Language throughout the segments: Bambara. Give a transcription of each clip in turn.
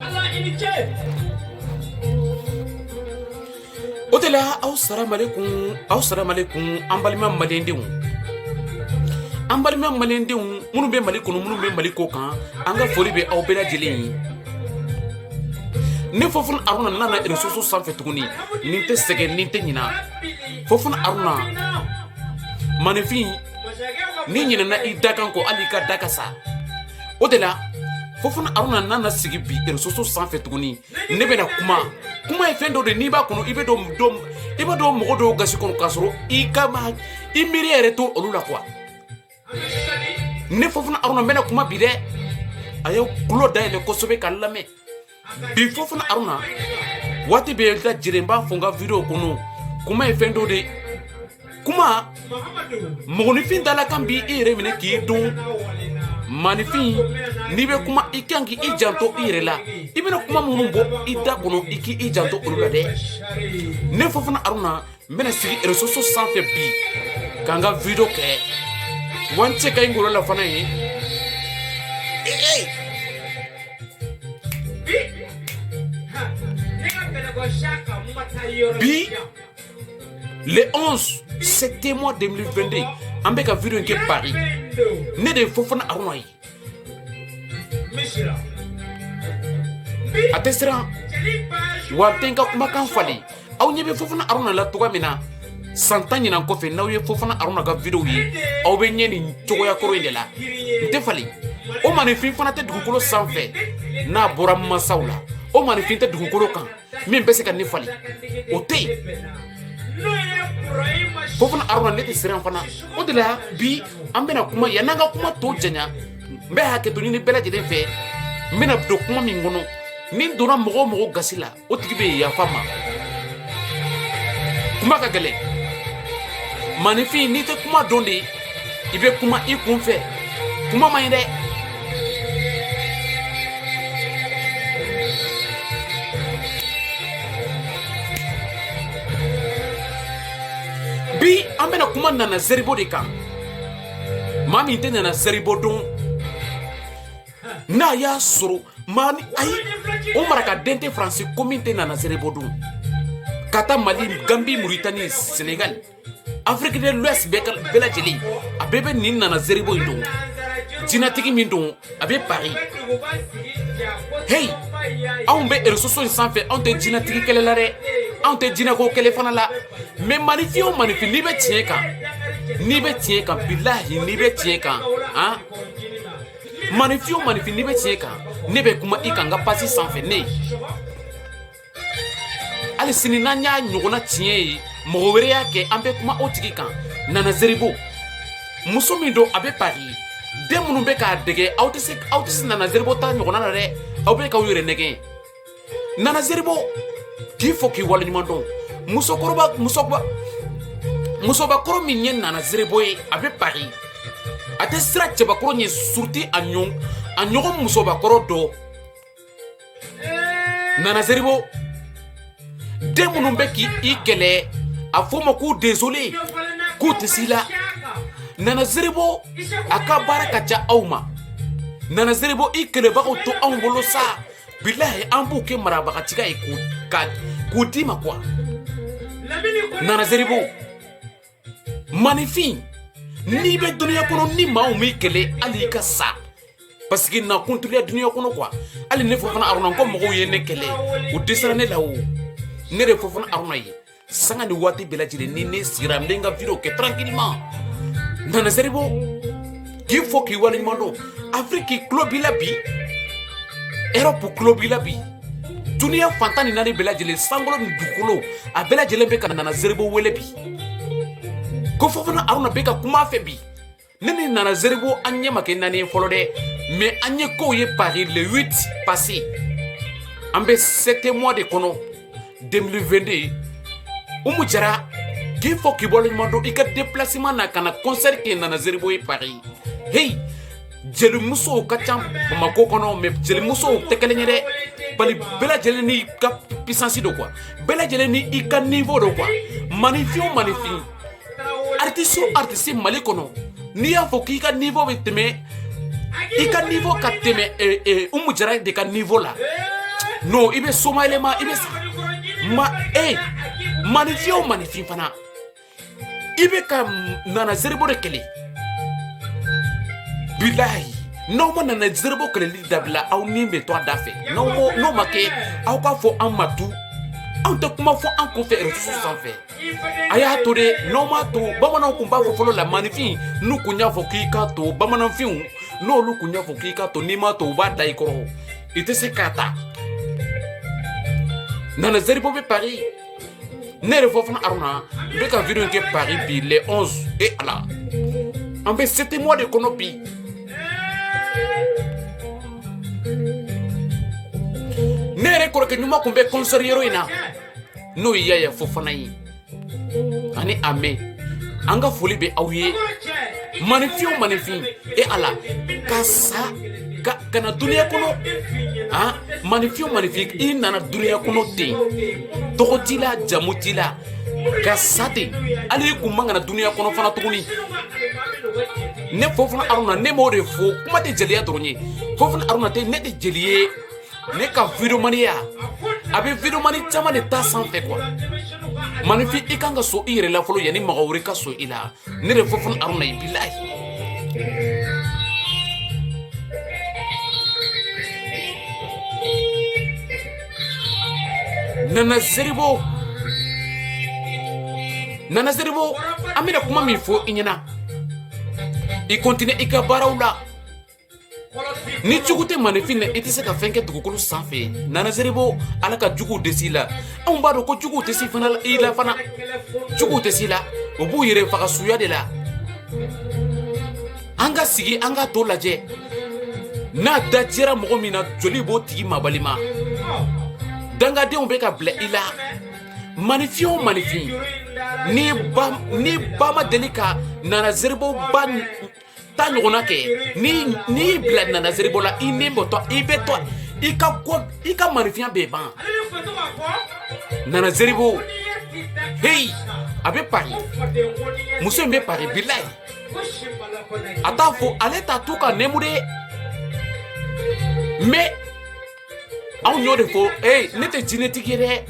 O de la aw salam alaikum an balima malendenw minnu bɛ Mali kɔnɔ minnu bɛ Mali kɔ kan an ka foli bɛ aw bɛɛ lajɛlen ye. Ne Fofana Aruna nana réseaux sanfɛ tuguni nin tɛ sɛgɛn nin tɛ ɲina. Fofana Aruna manifin ni ɲinɛna i dakan kɔ hali i ka da ka sa. O de la Fofana Aruna nana sigi bi réseaux sanfɛ tuguni ne bɛna kuma ye fɛn dɔ de n'i b'a kɔnɔ i bɛ dɔn mɔgɔ dɔw gasi kɔnɔ k'a sɔrɔ i miiri yɛrɛ to olu la quoi. Ne Fofana Aruna bɛna kuma bi dɛ a ye tulo dayɛlɛ kosɛbɛ ka lamɛn. Bi Fofana Aruna waati bɛ lajɛlen b'a fɔ n ka video kɔnɔ kuma ye fɛn dɔ de kuma mɔgɔninfin dalakan bi i yɛrɛ minɛ k'i dun. Manifin n'i bɛ kuma i kan k'i janto i yɛrɛ la i bɛna kuma minnu bɔ i da kɔnɔ i k'i janto olu la dɛ. Ne Fofana Aruna n bɛna sigi réseaux sanfɛ bi k'an ka video kɛ wa n tɛ se ka n golo la fana ye. Bi le 11 septembre 2022 an bɛ ka video kɛ Paris. Ne de Fofana Aruna ye. A tɛ siran wa n tɛ n ka kumakan falen aw ɲɛ bɛ Fofana Aruna la cogoya min na san 10 ɲinan kɔfɛ n'aw ye Fofana Aruna ka video ye aw bɛ ɲɛ nin cogoya kɔrɔ in de la. N tɛ falen o manifin fana tɛ dugukolo sanfɛ n'a bɔra masaw la o manifin tɛ dugukolo kan min bɛ se ka ne falen o tɛ yen. Fofana Aruna ne tɛ siran fana o de la bi an bɛna kuma yan'an ka kuma tɔ janya n bɛ hakɛto ɲini bɛɛ lajɛlen fɛ n bɛna don kuma min kɔnɔ ni n donna mɔgɔ o mɔgɔ gasi la o tigi bɛ yafa ma. Kuma ka gɛlɛn manifin n'i tɛ kuma dɔn de i bɛ kuma i kun fɛ kuma man ɲi dɛ. Bi an bɛna kuma Nana Zeribo de kan. Maa min tɛ Nana Zeribo dɔn n'a y'a sɔrɔ ayi o marakaden tɛ Faransi ko min tɛ Nana Zeribo dɔn ka taa Mali, Gambie, Mauritanie, Sénégal, Afrique de l'Ouest bɛɛ lajɛlen a bɛɛ bɛ nin Nana Zeribo in dɔn. Jinɛtigi min dɔn a bɛ Paris. Hey anw bɛ réseaux in sanfɛ anw tɛ jinɛtigi kɛlɛ la dɛ anw tɛ jinɛko kɛlɛ fana la mais manifin o manifin n'i bɛ tiɲɛ kan bilahi n'i bɛ tiɲɛ kan manifin o manifin n'i bɛ tiɲɛ kan ne bɛ kuma i kan n ka page sanfɛ ne ye. Hali sini n'an y'a ɲɔgɔnna tiɲɛ ye mɔgɔ wɛrɛ y'a kɛ an bɛ kuma o tigi kan. Nana Zeribo muso min don a bɛ Paris den minnu bɛ k'a dɛgɛ aw tɛ se Nana Zeribo ta ɲɔgɔnna na dɛ aw bɛ k'aw yɛrɛ nɛgɛn. Nana Zeribo k'i fɔ k'i waleɲuman dɔn musobakɔrɔ min ye Nana Zeribo ye a bɛ Paris a tɛ sira cɛbakɔrɔ ɲɛ surtout a ɲɔgɔn musobakɔrɔ dɔ. Nana Zeribo den minnu bɛ k'i kɛlɛ a fɔ ma k'u désolé k'u tɛ s'i la. Nana Zeribo a ka baara ka ca aw ma. Nana Zeribo i kɛlɛbagaw to anw bolo sa bilahi an b'u kɛ marabagatiga ye k'u d'i ma quoi. Nana Zeribo manifin n'i bɛ duniya kɔnɔ ni maaw m'i kɛlɛ hali i ka sa parce que na kuntuliya duniya kɔnɔ quoi. Hali ne Fofana Aruna ko mɔgɔw ye ne kɛlɛ u dɛsɛra ne la o. Ne de Fofana Aruna ye sanga ni waati bɛɛ lajɛlen ni ne sigira n bɛ n ka video kɛ tranquillement. Nana Zeribo k'i fɔ k'i waleɲuman dɔn Afrique tulo b'i la bi Europe tulo b'i la bi duniya fantan ni naani bɛɛ lajɛlen sankolo ni dugukolo a bɛɛ lajɛlen bɛ ka Nana Zeribo wele bi ko Fofana Aruna bɛ ka kuma fɛ bi. Ne ni Nana Zeribo an ɲɛ ma kɛ naani ye fɔlɔ dɛ mais an ye kow ye Paris le 8 passé an bɛ 7 mois de kɔnɔ 2022 Umu Jara k'i fɔ k'i waleɲuman dɔn i ka déplacement na ka na concert kɛ Nana Zeribo ye Paris. Hey jelimusow ka ca Bamako kɔnɔ mais jelimusow tɛ kelen ye dɛ bali bɛɛ lajɛlen n'i ka puissance do quoi bɛɛ lajɛlen ni i ka niveau do quoi. Manifin o manifin artiste o artiste Mali kɔnɔ n'i y'a fɔ k'i ka niveau bɛ tɛmɛ i ka niveau ka tɛmɛ Umu Jara de ka niveau la no ibe soma elema ibe ma manifio manifin fana ibe ka nana zeribo de kele bilahi no mo nana zeribo kele li dabla aw ni be to dafe no make aw ka fo amatu aw te kuma fo an ko fe resu sanfɛ aya to de no ma to bamanan kun ba fo folo la manifin nu kunya fo ki ka to bamanan fin no lu kunya fo ki ka to ni ma to ba dai koro ite se kata nana zeribo be Paris nere fo fana aruna be ka video ke Paris bi le 11 et ala en be 7 mois de konopi nere ko ke nyuma ko be concert yero ina no yaya fo fana yi ani ame anga foli be awye manifin et ala kasa kana dunia kono manifin inana dunia kono te togotila jamutila kasate ali kumanga na dunia kono fana tuguni ne fofana aruna ne mo de fo kuma te jeliya doronye fofana aruna te ne te jeliye ne ka video mania abe video mani chama de ta sanfɛ quoi manifin ikanga so ire la folo yani magawri ka so ila ne de fofana aruna billahi Nana Zeribo amina kuma mi fo inyana i continue i ka baraw la ni jugu te manifin i tɛ se ka fɛn kɛ dugukolo sanfɛ Nana Zeribo ala ka jugu desi la anw b'a dɔn ko jugu tɛ si fana i la fana jugu tɛ si la o b'u yɛrɛ faga suya de la an ka sigi an ka to lajɛ n'a dajɛra mɔgɔ min na joli b'o tigi mabali ma dangadenw bɛ ka bila i la manifin ni ba ma deli ka Nana Zeribo ba ta ɲɔgɔnna kɛ ni bila Nana Zeribo la i ni bɔtɔ i bɛ tɔ i ka manifinya bɛ ban Nana Zeribo hey a bɛ Paris muso in bɛ Paris bilayi a t'a fɔ ale t'a to ka nɛmu de mais anw y'o de fɔ ne tɛ jinɛtigi ye dɛ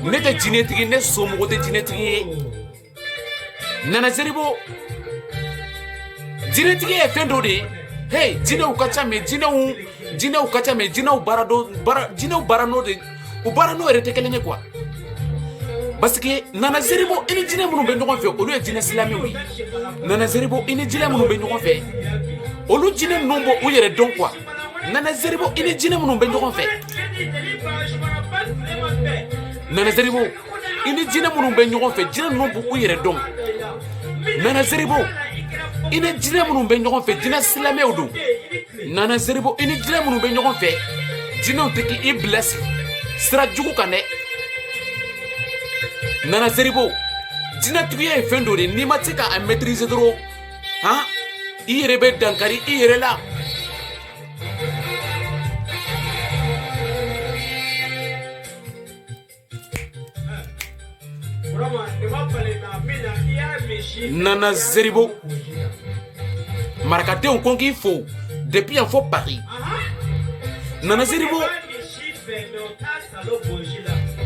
ne tɛ jinɛtigi ne somɔgɔ tɛ jinɛtigi ye Nana Zeribo jinɛtigi ye fɛn dɔ de ye jinɛw ka ca mais jinɛw ka ca mais jinɛw baara n'o de u baara n'o yɛrɛ tɛ kelen ye quoi parce que Nana Zeribo i ni jinɛ minnu bɛ ɲɔgɔn fɛ olu ye jinɛ silamɛw ye Nana Zeribo i ni jinɛ minnu bɛ ɲɔgɔn fɛ olu jinɛ ninnu bɔ u yɛrɛ dɔn quoi Nana Zeribo i ni jinɛ minnu bɛ ɲɔgɔn fɛ Nana Zeribo i ni jinɛ minnu bɛ ɲɔgɔn fɛ jinɛ ninnu b'u yɛrɛ dɔn Nana Zeribo i ni jinɛ minnu bɛ ɲɔgɔn fɛ jinɛ silamɛw don Nana Zeribo i ni jinɛ minnu bɛ ɲɔgɔn fɛ jinɛw tɛ k'i bila sira jugu kan dɛ Nana Zeribo jinɛtigiya ye fɛn dɔ de n'i ma se k'a maîtriser dɔrɔn i yɛrɛ bɛ dankari i yɛrɛ la Nana Zeribo marakadenw ko k'i fo depuis yan fo Paris Nana Zeribo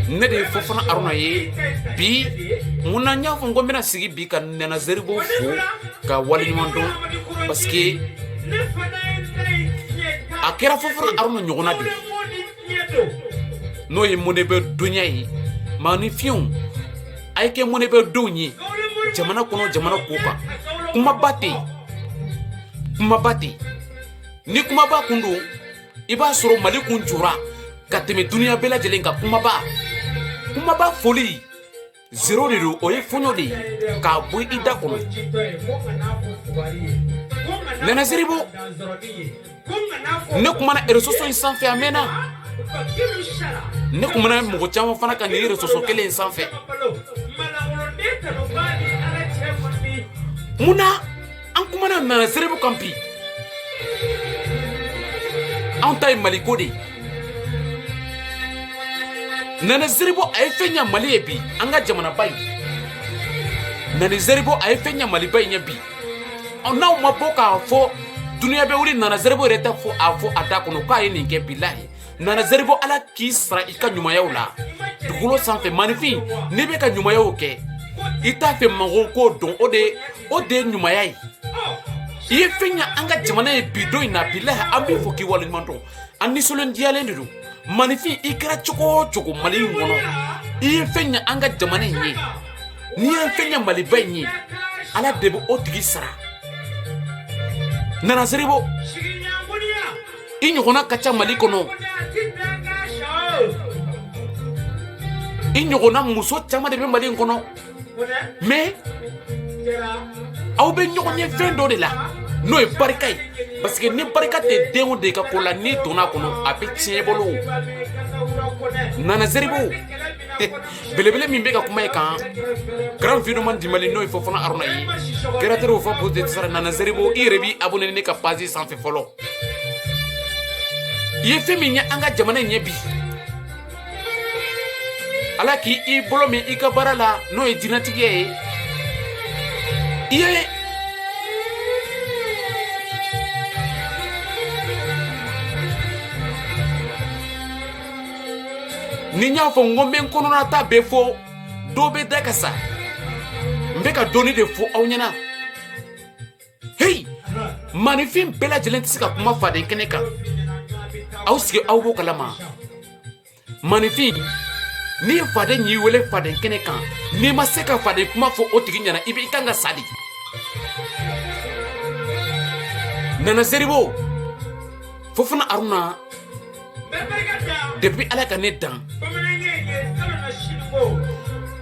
ne de fo fana aruna ye bi mun na ɲa fɔ ko n bɛna sigi bi ka Nana Zeribo fo ka waleɲuman dɔn parce que a kɛra fo fana aruna ɲɔgɔnna de n'o ye mun de bɛ duɲa ye manifiɲɛw a ye kɛ mun de bɛ denw ye jamana kɔnɔ jamana ko kan kumaba tɛ ni kumaba kun don i b'a sɔrɔ Mali kun jɔra ka tɛmɛ duniya bɛɛ lajɛlen kan kumaba foli zéro de don o ye fɔɲɔ de ye k'a bɔ i da kɔnɔ Nana Zeribo ne kumana réseau in sanfɛ a mɛnna ne kumana mɔgɔ caman fana kan nin réseau kelen in sanfɛ munna an kumana Nana Zeribo kan bi anw ta ye Maliko de Nana Zeribo a ye fɛn ɲɛ Mali ye bi an ka jamanaba in Nana Zeribo a ye fɛn ɲɛ Maliba in ɲɛ bi n'aw ma bɔ k'a fɔ duniya bɛ wuli Nana Zeribo yɛrɛ tɛ fɔ a da kɔnɔ k'a ye nin kɛ bilahi nana zeribo ala k'i sara i ka ɲumanyaw la dugukolo sanfɛ manifin n'i bɛ ka ɲumanyaw kɛ i t'a fɛ mɔgɔw k'o dɔn o de ye ɲumanya ye i ye fɛn ɲa an ka jamana ye bi don in na bilahi an b'i fɔ k'i waleɲuman dɔn an nisɔndiyalen de don manifin i kɛra cogo o cogo mali in kɔnɔ i ye fɛn ɲa an ka jamana in ye n'i ye fɛn ɲa maliba in ye ala de bɛ o tigi sara nana zeribo i ɲɔgɔnna ka ca mali kɔnɔ i ɲɔgɔnna muso caman de bɛ mali in kɔnɔ mais aw bɛ ɲɔgɔn ye fɛn dɔ de la n'o ye barika ye parce que ni barika tɛ den o den ka ko la n'i donna kɔnɔ a bɛ tiɲɛ bolo nana zeribo belebele min bɛ ka kuma ye kan grand vidéoman di mali n'o ye Fofana Aruna ye créateur o fɔ pose sara nana zeribo i yɛrɛ b'i abonné ne ka page sanfɛ fɔlɔ i ye fɛn min ye an ka jamana in ɲɛ bi ala k'i bolo min i ka baara la n'o ye diinɛtigiya ye i ye ni n y'a fɔ n ko n bɛ n kɔnɔna ta bɛɛ fɔ dɔw bɛ da ka sa n bɛ ka dɔɔni de fɔ aw ɲɛna hey manifin bɛɛ lajɛlen tɛ se ka kuma faden kɛnɛ kan aw sigi aw b'o kalama manifin n'i ye faden y'i wele faden kɛnɛ kan n'i ma se ka faden kuma fɔ o tigi ɲɛna i kan ka sa de nana zeribo Fofana Aruna depuis ala ka ne dan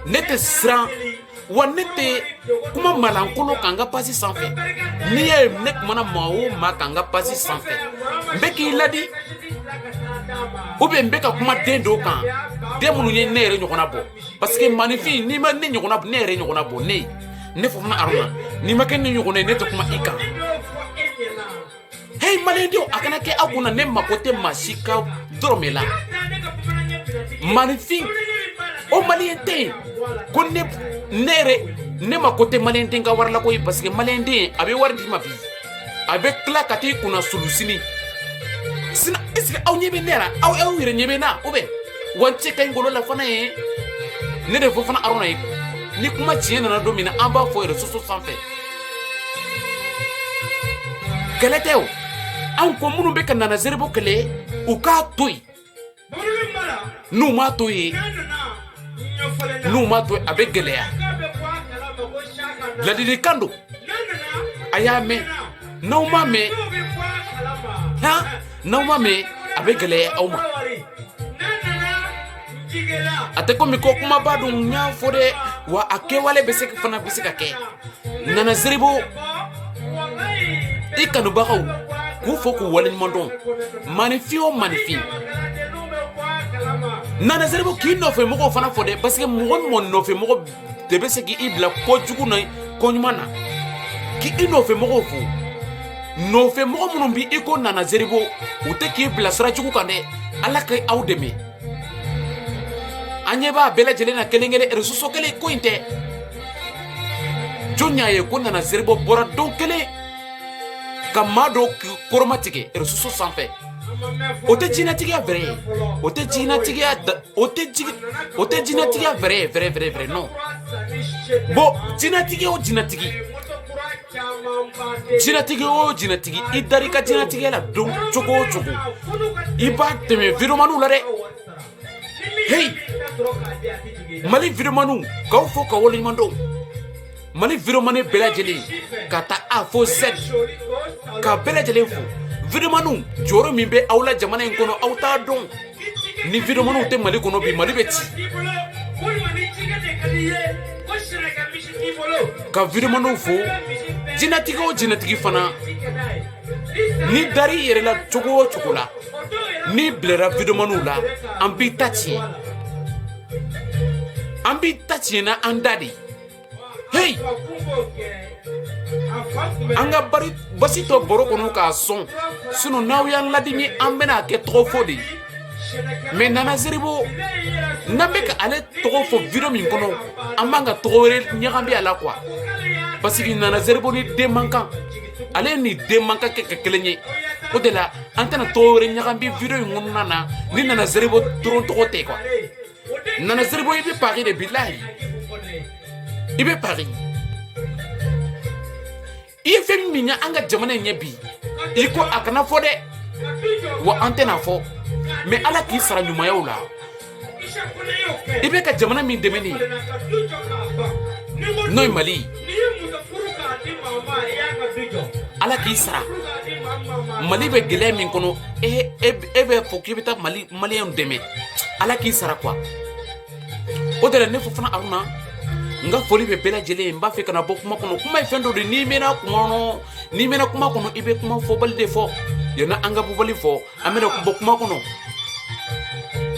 ne tɛ siran wa ne tɛ kuma malankolon kan n ka page sanfɛ n'i y'a ye ne kumana maa o maa kan n ka page sanfɛ n bɛ k'i ladi ou bien n bɛ ka kuma den dɔw kan den minnu ye ne yɛrɛ ɲɔgɔnna bɔ parce que manifin n'i ma ne ɲɔgɔnna ne yɛrɛ ɲɔgɔnna bɔ ne Fofana Aruna n'i ma kɛ ne ɲɔgɔnna ye ne tɛ kuma i kan hey maliyɛndenw a kana kɛ aw kunna ne mako tɛ maa si ka dɔrɔmɛ la manifin o maliyɛn tɛ yen ko ne yɛrɛ ne mako tɛ maliyɛnden ka wari la koyi parce que maliyɛnden a bɛ wari d'i ma bi a bɛ tila ka t'i kunna sulu sini sinon est ce que aw ɲɛ bɛ ne la aw yɛrɛ ɲɛ bɛ na ou bien wa n cɛ ka ɲi ngolo la fana ye ne de Fofana Aruna ye ni kuma tiɲɛ nana don min na an b'a fɔ réseaux sociaux sanfɛ kɛlɛ tɛ o an ko minnu bɛ ka nana zeribo kɛlɛ u k'a to yen n'u m'a to yen a bɛ gɛlɛya ladilikan don a y'a mɛn n'aw m'a mɛn n'aw m'a mɛn a bɛ gɛlɛya aw ma a tɛ komi ko kumaba dun n y'a fɔ dɛ wa a kɛwale fana bɛ se ka kɛ nana zeribo i kanubagaw k'u fɔ k'u waleɲuman dɔn manifin o manifin nana zeribo k'i nɔfɛ mɔgɔw fana fɔ dɛ parce que mɔgɔ mɔgɔ nɔfɛ mɔgɔ de bɛ se k'i bila kojugu na koɲuman na k'i nɔfɛ mɔgɔw fo nɔfɛ mɔgɔ minnu bi i ko nana zeribo u tɛ k'i bila sira jugu kan dɛ ala ka aw dɛmɛ an ɲɛ b'a bɛɛ lajɛlen na kelen kelen réseaux sociaux kelen ko in tɛ jɔn y'a ye ko nana zeribo bɔra don kelen ka maa dɔw kɔrɔma tigɛ réseaux sociaux sanfɛ o tɛ jinɛtigiya vrai ye o tɛ jinɛtigiya vrai ye vrai non bon jinɛtigi o jinɛtigi i dari ka jinɛtigiya la don cogo o cogo i b'a tɛmɛ vidéomaniw la dɛ hey mali vidéomaniw k'aw fɔ ka waleɲuman dɔn mali vidéomani bɛɛ lajɛlen ka taa A fo Z ka bɛɛ lajɛlen fo vidéomaniw jɔyɔrɔ min bɛ aw la jamana in kɔnɔ aw t'a dɔn ni vidéomaniw tɛ mali kɔnɔ bi mali bɛ ci ka vidéomaniw fo jinɛtigi o jinɛtigi fana ni dari i yɛrɛ la cogo o cogo la n'i bilara vidéomaniw la an b'i ta tiɲɛ na an da de hey an ka basi tɔ baro kɔnɔ k'a sɔn sinon n'aw y'an ladimi an bɛna kɛ tɔgɔ fɔ de mais nana zeribo n'an bɛ ka ale tɔgɔ fɔ vidéo min kɔnɔ an b'an ka tɔgɔ wɛrɛ ɲagami a la quoi parce que nana zeribo ni den man kan ale ni den man kan kɛ ka kelen ye o de la an tɛna tɔɔrɔ ɲaga bi video in kɔnɔna na ni Nana Zeribo dɔrɔn tɔgɔ tɛ quoi Nana Zeribo i bɛ pari de bilahi i bɛ pari i ye fɛn min ɲɛ an ka jamana in ɲɛ bi i ko a kana fɔ dɛ wa an tɛna fɔ mais Ala k'i sara ɲumanyaw la i bɛ ka jamana min dɛmɛ nin n'o ye Mali Ala k'i sara Mali bɛ gɛlɛya min kɔnɔ e bɛ fɔ k'i bɛ taa Maliyɛnw dɛmɛ Ala k'i sara quoi o de la ne fɔ fana Aruna n ka foli bɛ bɛɛ lajɛlen n b'a fɛ kana bɔ kuma kɔnɔ kuma ye fɛn dɔ de n'i mɛnna kuma kɔnɔ i bɛ kuma fɔbali de fɔ yanni an ka bɔbali fɔ an bɛna bɔ kuma kɔnɔ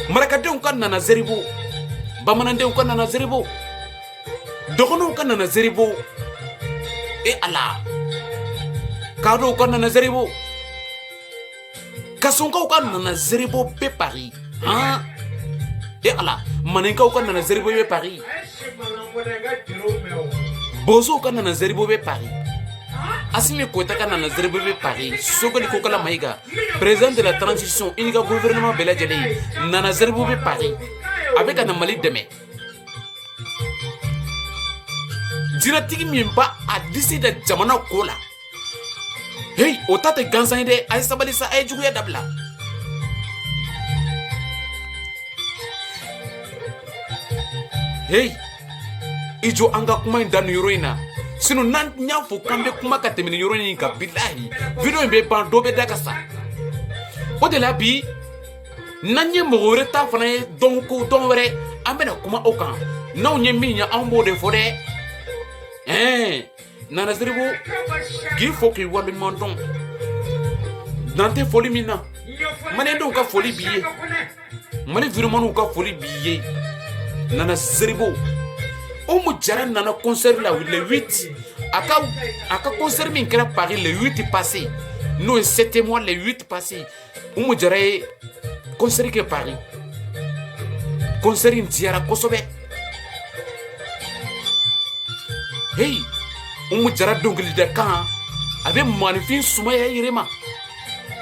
marakadenw ka Nana Zeribo bamanandenw ka Nana Zeribo dɔgɔnɔw ka Nana Zeribo Ala kadɔw ka Nana Zeribo kasɔnkaw ka Nana Zeribo bɛ Paris Ala maninkaw ka Nana Zeribo bɛ Paris bozow ka Nana Zeribo bɛ Paris Assimi Goïta ka Nana Zeribo bɛ Paris Sogoli Kokala Maïga président de la transition i ka gouvernement bɛɛ lajɛlen Nana Zeribo bɛ Paris a bɛ ka na Mali dɛmɛ jinɛtigi min ba a disi da jamana ko la hey o ta tɛ gansan ye dɛ a ye sabali sa a ye juguya dabila hey i jɔ an ka kuma in da nin yɔrɔ in na sinon n'an y'a fɔ k'an bɛ kuma ka tɛmɛ nin yɔrɔ in kan bilahi video in bɛ ban dɔ bɛ da ka sa o de la bi n'an ye mɔgɔ wɛrɛ ta fana ye dɔn wɛrɛ an bɛna kuma o kan n'anw ye min ye an b'o de fɔ dɛ Nana Zeribo k'i fɔ k'i waleɲuman dɔn n'an tɛ foli min na maliyɛndenw ka foli b'i ye Mali viremaniw ka foli b'i ye Nana Zeribo Oumou Diarra nana concert là le 8 a ka concert min kɛra Paris le 8 passé nous 7 mois le 8 passé Oumou Diarra ye concert kɛ Paris concert in diyara kosɛbɛ hey Oumou Diarra dɔnkilida kan a bɛ manifin sumaya yɛrɛ ma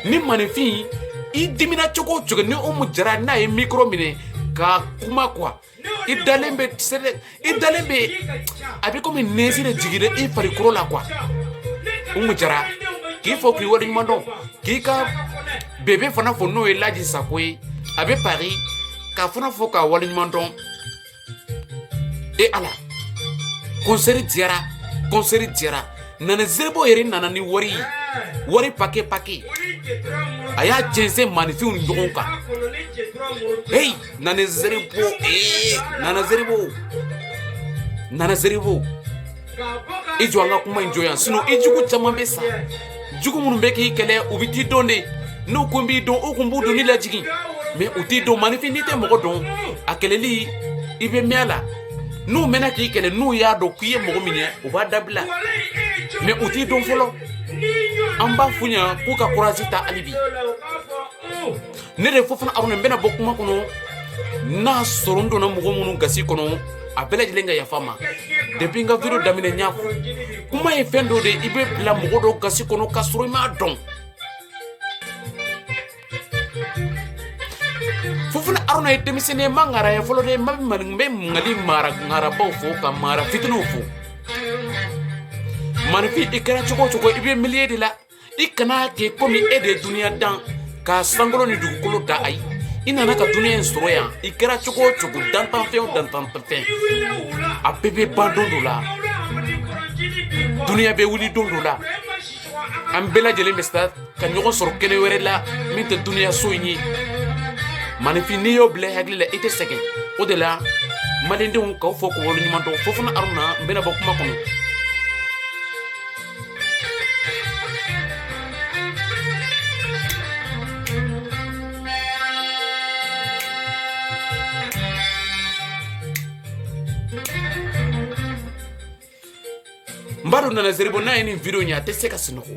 ni manifin i dimina cogo o cogo ni Oumou Diarra n'a ye micro minɛ ka kuma quoi i dalen bɛ a bɛ komi nezi de jigin i farikolo la quoi Oumou Diarra k'i fɔ k'i waleɲuman dɔn k'i ka bebe fana fɔ n'o ye Laji Sako ye a bɛ Paris k'a fana fɔ k'a waleɲuman dɔn Ala concert diyara Nana Zeribo yɛrɛ nana ni wari paquet a y'a jɛnsɛn manifinw ni ɲɔgɔn kan hey Nana Zeribo i jɔ an ka kuma in jɔ yan sinon i jugu caman bɛ sa jugu minnu bɛ k'i kɛlɛ u bɛ t'i dɔn de n'u kun b'i dɔn u kun b'u dɔn ni lajigin mais u t'i dɔn manifin n'i tɛ mɔgɔ dɔn a kɛlɛli i bɛ mɛn a la n'u mɛnna k'i kɛlɛ n'u y'a dɔn k'i ye mɔgɔ min ye u b'a dabila mais u t'i dɔn fɔlɔ an b'a f'u ɲɛna k'u ka courage ta hali bi ne de fɔ fana Aruna n bɛna bɔ kuma kɔnɔ n'a sɔrɔ n donna mɔgɔ minnu gasi kɔnɔ a bɛɛ lajɛlen ka yafa ma depuis n ka video daminɛ n y'a fɔ kuma ye fɛn dɔ de i bɛ bila mɔgɔ dɔw gasi kɔnɔ k'a sɔrɔ i m'a dɔn fo fana Aruna ye denmisɛnnin ye n ma ŋara ye fɔlɔ de n bɛ Mali ŋarabaw fo ka mara fitininw fo manifin i kɛra cogo o cogo i bɛ milieu de la i kana kɛ komi e de ye duniya dan ka sankolo ni dugukolo da ayi i nana ka duniya in sɔrɔ yan i kɛra cogo o cogo dantanfɛn o dantanfɛn a bɛɛ bɛ ban don dɔ la duniya bɛ wuli don dɔ la an bɛɛ lajɛlen bɛ se ka ɲɔgɔn sɔrɔ kɛnɛ wɛrɛ la min tɛ duniya so in ye manifin n'i y'o bila i hakili la i tɛ sɛgɛn o de la maliyɛndenw k'aw fɔ k'u waleɲuman dɔn fo fana Aruna n bɛna bɔ kuma kɔnɔ Mbado Nana Zeribo n'a ye nin video ɲɛ a tɛ se ka sunɔgɔ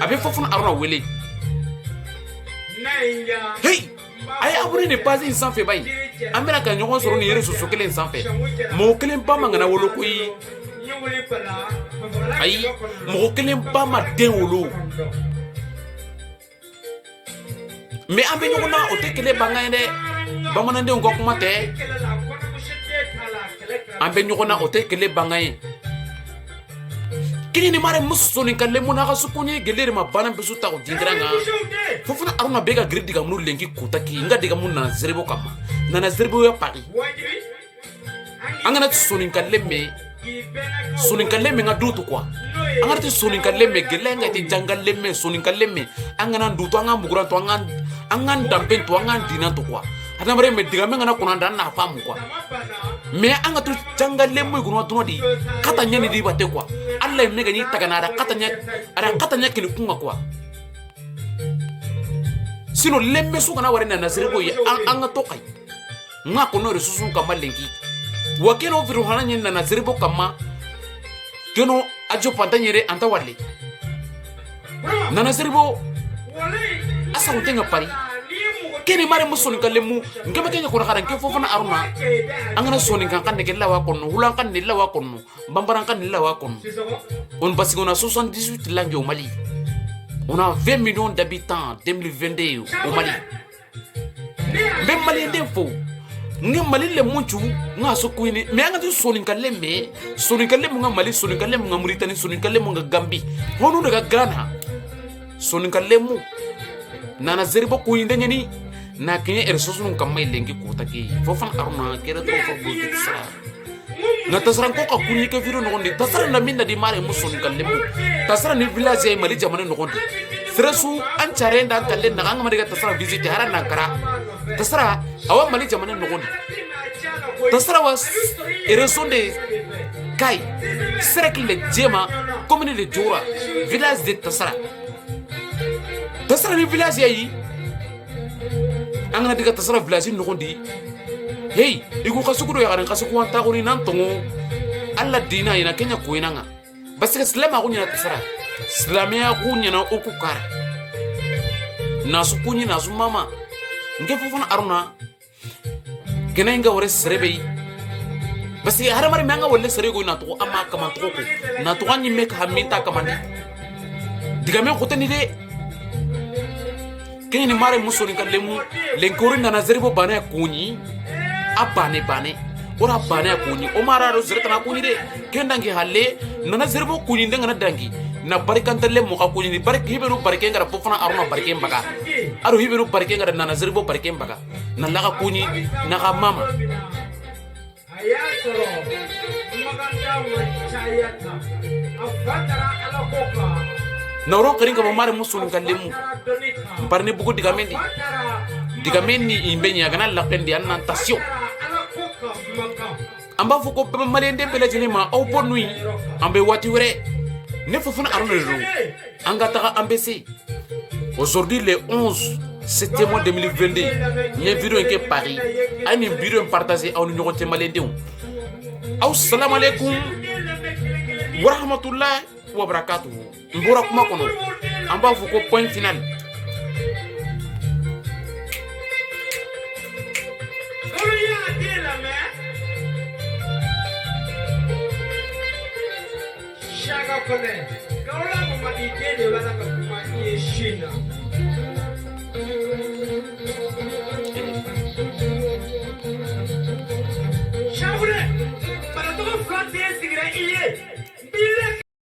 a bɛ fɔ fana Aruna wele hey a ye abonné ni page in sanfɛ ba in an bɛna ka ɲɔgɔn sɔrɔ nin réseau so kelen sanfɛ mɔgɔ kelen ba ma kana wolo koyi ayi mɔgɔ kelen ba ma den wolo mais an bɛ ɲɔgɔn na o tɛ kɛlɛ bangan ye dɛ bamanandenw ka kuma tɛ an bɛ ɲɔgɔn na o tɛ kɛlɛ bangan ye kini ni mare musoni ka lemu na ka sukuni gelere ma bana bisu ta o dingira nga fofuna aruna bega gridi ga munu lengi kutaki nga diga mun na zerebo kama na zerebo ya pari angana tsoni ka lemme soni ka lemme nga dutu kwa angana tsoni ka lemme gelenga ti jangal lemme soni ka lemme angana dutu anga mugura to angan dampen to angan dina to kwa ada mare me diga me ngana kunanda na famu kwa me anga tu jangal lemme gunu to di katanya ni di bate kwa Allah me gani tagana ada katanya kini kunga kwa sino lemme su kana warena na zerebo ya anga to kai nga kono resusun kama lengi wakeno viru hananye na zerebo kama keno ajo pantanyere anta wale na zerebo asa untenga pari keni mare musoni kalemu ngema kenya ko nakara nke fofana aruna angana soni kan kan negella wa konno hulan kan nilla wa konno bambaran kan nilla wa konno on basi on a 78 langues au Mali, on a 20 millions d'habitants 2022 au Mali. Même Mali d'info nge Mali le munchu nga sokuini me anga tu soni kaleme nga Mali soni kaleme nga Mauritanie soni kaleme nga Gambie hono daga Ghana soni kalemu nana zeribo ko indenge ni na kenya ersosun kamay lengi ko taki fofan aruna kera to fo bulti sara na tasran ko ka kunni ke viro no ndi tasran na minna di mare musun kallemu tasran ni village ay Mali jamane no ndi fresu an charenda kalle na nga madiga tasran visite haran na kara tasra awa Mali jamane no ndi tasra was eresonde kai cercle jema commune de Djoura village de tasra ni village yi angana diga tasra village no ndi hey igu khasukudo ya garan khasuku anta ko ni nan tongo alla dina ina kenya ko inanga basika islama ko nyina tasra islamia ko nyina okukara nasu kunyi nasu mama nge fofona aruna kena inga wore serebe basi haramari manga wolle serego na to amma kama to ko na to anyi mek haminta kamani diga me ko tani de kini mare musoni kalemu lenkori na nazeribo bana kunyi abane ora bane kunyi o mara ro zerta na kunyi de kendangi halle na nazeribo kunyi ndenga na dangi na barikantale mo ka kunyi barke hiberu barke ngara fofana aruna barke mbaga aro hiberu barke ngara na nazeribo barke mbaga na laga kunyi na ga mama ayato maganda wachayata afatara alakoka na ro keringa mo mare musoni kalemu parne bugo digamendi imbenya gana la pendi anna tasio amba fuko pe malende pele jinima au bonui ambe wati were ne fofuna arno ro anga taka ambc aujourd'hui le 11 septembre 2022 nye vidéo nke Paris ani vidéo partager au numéro te malende assalamu alaikum wa rahmatullahi wa barakatuh mbora kuma kono amba fuko point final Chaga kone, kaula mama ide de wala kwa kuma iye shina.